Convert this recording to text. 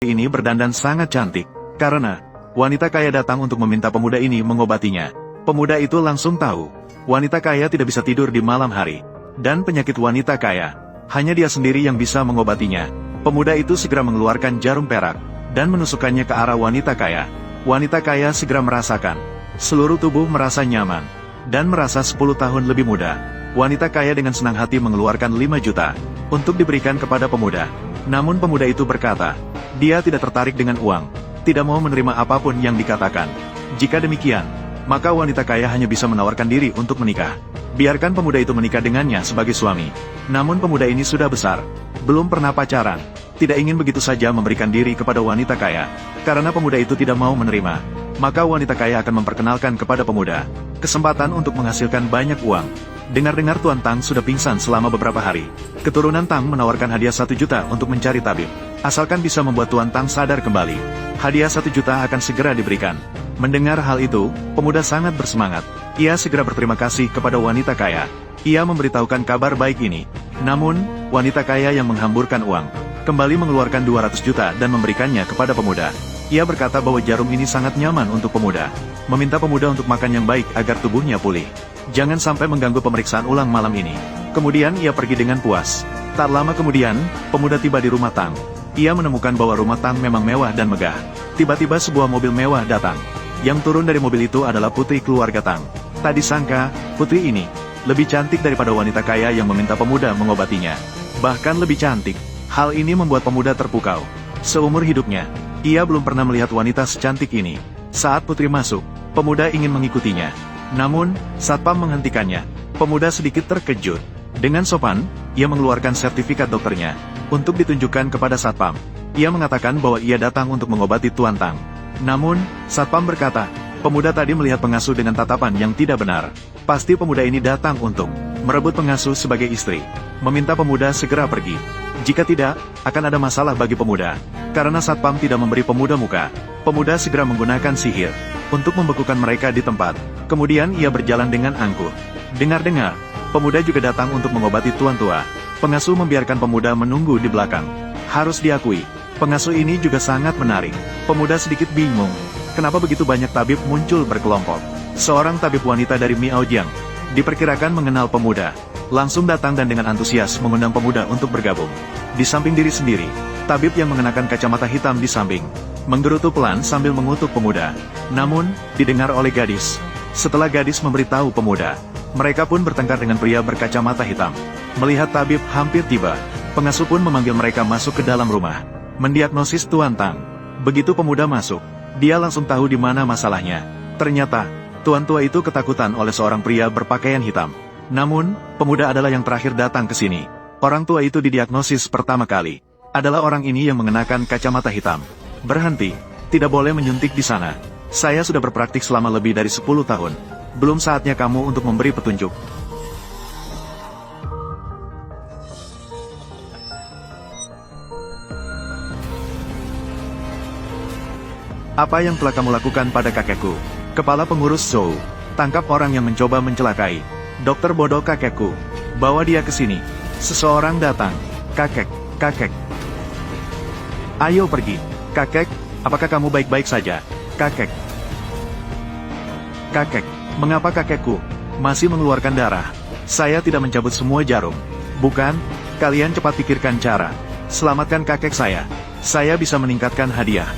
ini berdandan sangat cantik, karena wanita kaya datang untuk meminta pemuda ini mengobatinya. Pemuda itu langsung tahu, wanita kaya tidak bisa tidur di malam hari, dan penyakit wanita kaya, hanya dia sendiri yang bisa mengobatinya. Pemuda itu segera mengeluarkan jarum perak, dan menusukkannya ke arah wanita kaya. Wanita kaya segera merasakan, seluruh tubuh merasa nyaman, dan merasa 10 tahun lebih muda. Wanita kaya dengan senang hati mengeluarkan 5 juta, untuk diberikan kepada pemuda. Namun pemuda itu berkata, dia tidak tertarik dengan uang, tidak mau menerima apapun yang dikatakan. Jika demikian, maka wanita kaya hanya bisa menawarkan diri untuk menikah. Biarkan pemuda itu menikah dengannya sebagai suami. Namun pemuda ini sudah besar, belum pernah pacaran, tidak ingin begitu saja memberikan diri kepada wanita kaya. Karena pemuda itu tidak mau menerima, maka wanita kaya akan memperkenalkan kepada pemuda kesempatan untuk menghasilkan banyak uang. Dengar-dengar Tuan Tang sudah pingsan selama beberapa hari. Keturunan Tang menawarkan hadiah 1 juta untuk mencari tabib, asalkan bisa membuat Tuan Tang sadar kembali. Hadiah 1 juta akan segera diberikan. Mendengar hal itu, pemuda sangat bersemangat. Ia segera berterima kasih kepada wanita kaya. Ia memberitahukan kabar baik ini. Namun, wanita kaya yang menghamburkan uang, kembali mengeluarkan 200 juta dan memberikannya kepada pemuda. Ia berkata bahwa jarum ini sangat nyaman untuk pemuda. Meminta pemuda untuk makan yang baik agar tubuhnya pulih. Jangan sampai mengganggu pemeriksaan ulang malam ini. Kemudian ia pergi dengan puas. Tak lama kemudian, pemuda tiba di rumah Tang. Ia menemukan bahwa rumah Tang memang mewah dan megah. Tiba-tiba sebuah mobil mewah datang. Yang turun dari mobil itu adalah putri keluarga Tang. Tak disangka, putri ini lebih cantik daripada wanita kaya yang meminta pemuda mengobatinya. Bahkan lebih cantik. Hal ini membuat pemuda terpukau. Seumur hidupnya, ia belum pernah melihat wanita secantik ini. Saat putri masuk, pemuda ingin mengikutinya. Namun, satpam menghentikannya. Pemuda sedikit terkejut. Dengan sopan, ia mengeluarkan sertifikat dokternya untuk ditunjukkan kepada satpam. Ia mengatakan bahwa ia datang untuk mengobati Tuan Tang. Namun, satpam berkata, pemuda tadi melihat pengasuh dengan tatapan yang tidak benar. Pasti pemuda ini datang untuk merebut pengasuh sebagai istri. Meminta pemuda segera pergi. Jika tidak, akan ada masalah bagi pemuda. Karena satpam tidak memberi pemuda muka, pemuda segera menggunakan sihir untuk membekukan mereka di tempat. Kemudian ia berjalan dengan angkuh. Dengar-dengar, pemuda juga datang untuk mengobati tuan tua. Pengasuh membiarkan pemuda menunggu di belakang. Harus diakui, pengasuh ini juga sangat menarik. Pemuda sedikit bingung, kenapa begitu banyak tabib muncul berkelompok. Seorang tabib wanita dari Miaojiang diperkirakan mengenal pemuda, langsung datang dan dengan antusias mengundang pemuda untuk bergabung. Di samping diri sendiri, tabib yang mengenakan kacamata hitam di samping menggerutu pelan sambil mengutuk pemuda. Namun, didengar oleh gadis. Setelah gadis memberitahu pemuda, mereka pun bertengkar dengan pria berkacamata hitam. Melihat tabib hampir tiba, pengasuh pun memanggil mereka masuk ke dalam rumah, mendiagnosis Tuan Tang. Begitu pemuda masuk, dia langsung tahu di mana masalahnya. Ternyata, tuan tua itu ketakutan oleh seorang pria berpakaian hitam. Namun, pemuda adalah yang terakhir datang ke sini. Orang tua itu didiagnosis pertama kali adalah orang ini yang mengenakan kacamata hitam. Berhenti, tidak boleh menyuntik di sana. Saya sudah berpraktik selama lebih dari 10 tahun. Belum saatnya kamu untuk memberi petunjuk. Apa yang telah kamu lakukan pada kakekku? Kepala pengurus Zhou, tangkap orang yang mencoba mencelakai dokter bodoh kakekku. Bawa dia ke sini. Seseorang datang. Kakek, kakek. Ayo pergi. Kakek, apakah kamu baik-baik saja? Kakek. Kakek, mengapa kakekku masih mengeluarkan darah? Saya tidak mencabut semua jarum. Bukan, kalian cepat pikirkan cara. Selamatkan kakek saya. Saya bisa meningkatkan hadiah.